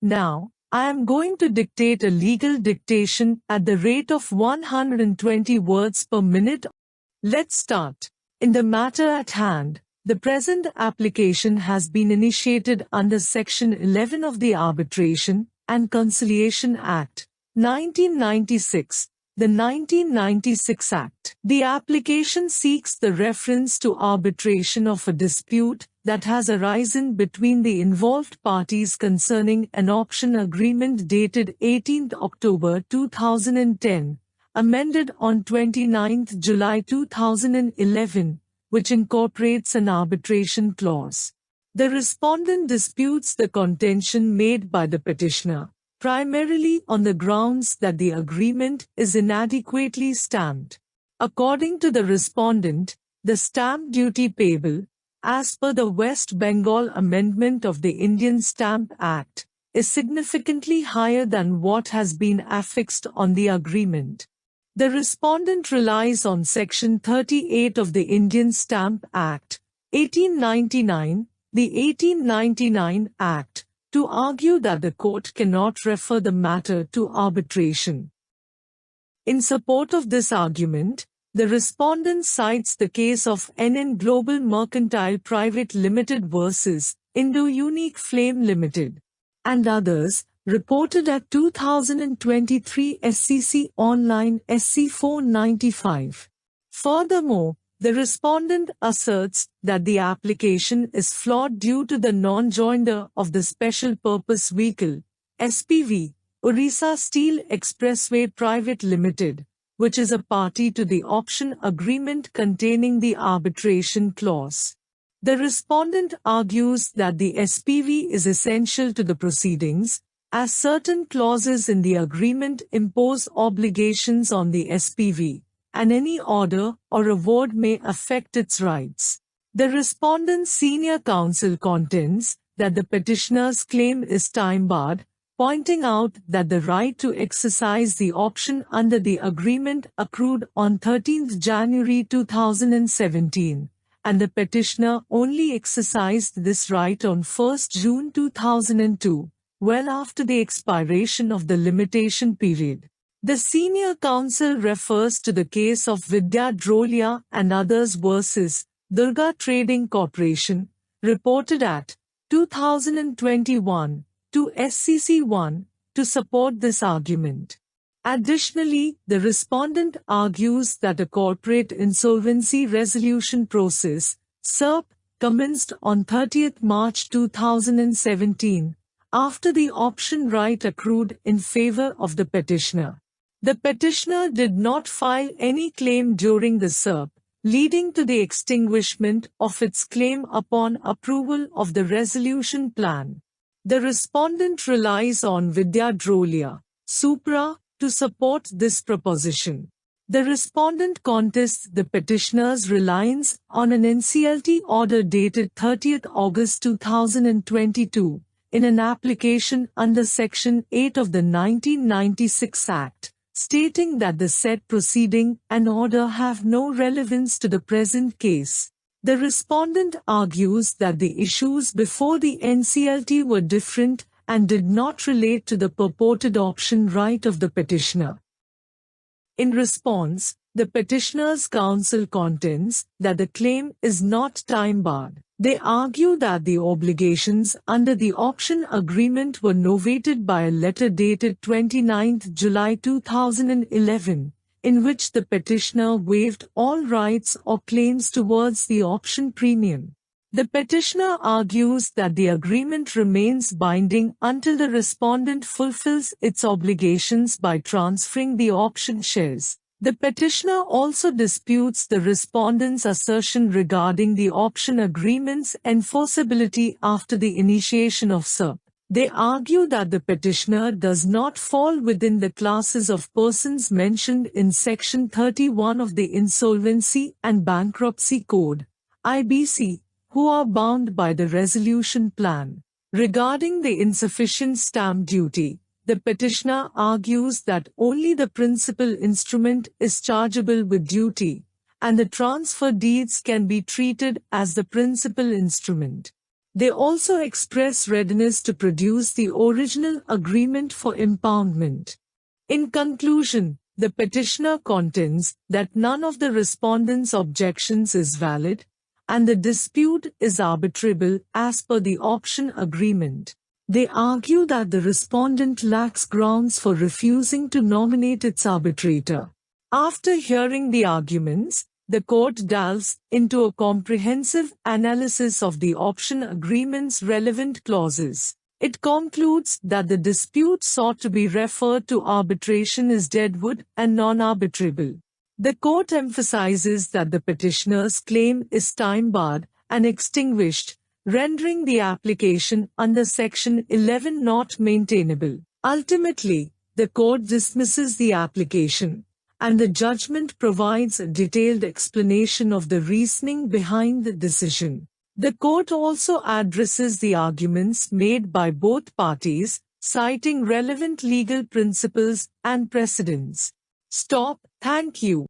Now, I am going to dictate a legal dictation at the rate of 120 words per minute. Let's start. In the matter at hand, the present application has been initiated under Section 11 of the Arbitration and Conciliation Act, 1996, the 1996 Act. The application seeks the reference to arbitration of a dispute that has arisen between the involved parties concerning an option agreement dated 18 October 2010, amended on 29 July 2011, which incorporates an arbitration clause. The respondent disputes the contention made by the petitioner, primarily on the grounds that the agreement is inadequately stamped. According to the respondent, the stamp duty payable, as per the West Bengal Amendment of the Indian Stamp Act, is significantly higher than what has been affixed on the agreement. The respondent relies on Section 38 of the Indian Stamp Act, 1899, the 1899 Act, to argue that the court cannot refer the matter to arbitration. In support of this argument, the respondent cites the case of NN Global Mercantile Private Limited versus Indo-Unique Flame Limited, and others, reported at 2023 SCC Online SC 495. Furthermore, the respondent asserts that the application is flawed due to the non-joinder of the Special Purpose Vehicle, SPV, Orissa Steel Expressway Private Limited, which is a party to the option agreement containing the arbitration clause. The respondent argues that the SPV is essential to the proceedings, as certain clauses in the agreement impose obligations on the SPV, and any order or award may affect its rights. The respondent's senior counsel contends that the petitioner's claim is time-barred, pointing out that the right to exercise the option under the agreement accrued on 13 January 2017, and the petitioner only exercised this right on 1 June 2002, well after the expiration of the limitation period. The senior counsel refers to the case of Vidya Drolia and others versus Durga Trading Corporation, reported at 2021 to SCC1, to support this argument. Additionally, the respondent argues that a corporate insolvency resolution process, SERP, commenced on 30 March 2017, after the option right accrued in favor of the petitioner. The petitioner did not file any claim during the SERP, leading to the extinguishment of its claim upon approval of the resolution plan. The respondent relies on Vidya Drolia, Supra, to support this proposition. The respondent contests the petitioner's reliance on an NCLT order dated 30 August 2022, in an application under Section 8 of the 1996 Act, stating that the said proceeding and order have no relevance to the present case. The respondent argues that the issues before the NCLT were different and did not relate to the purported option right of the petitioner. In response, the petitioner's counsel contends that the claim is not time-barred. They argue that the obligations under the option agreement were novated by a letter dated 29 July 2011, in which the petitioner waived all rights or claims towards the option premium. The petitioner argues that the agreement remains binding until the respondent fulfills its obligations by transferring the option shares. The petitioner also disputes the respondent's assertion regarding the option agreement's enforceability after the initiation of SERP. They argue that the petitioner does not fall within the classes of persons mentioned in Section 31 of the Insolvency and Bankruptcy Code, IBC, who are bound by the resolution plan. Regarding the insufficient stamp duty, the petitioner argues that only the principal instrument is chargeable with duty, and the transfer deeds can be treated as the principal instrument. They also express readiness to produce the original agreement for impoundment. In conclusion, the petitioner contends that none of the respondents' objections is valid, and the dispute is arbitrable as per the option agreement. They argue that the respondent lacks grounds for refusing to nominate its arbitrator. After hearing the arguments, the court delves into a comprehensive analysis of the option agreement's relevant clauses. It concludes that the dispute sought to be referred to arbitration is deadwood and non-arbitrable. The court emphasizes that the petitioner's claim is time-barred and extinguished, rendering the application under Section 11 not maintainable. Ultimately, the court dismisses the application, and the judgment provides a detailed explanation of the reasoning behind the decision. The court also addresses the arguments made by both parties, citing relevant legal principles and precedents. Stop. Thank you.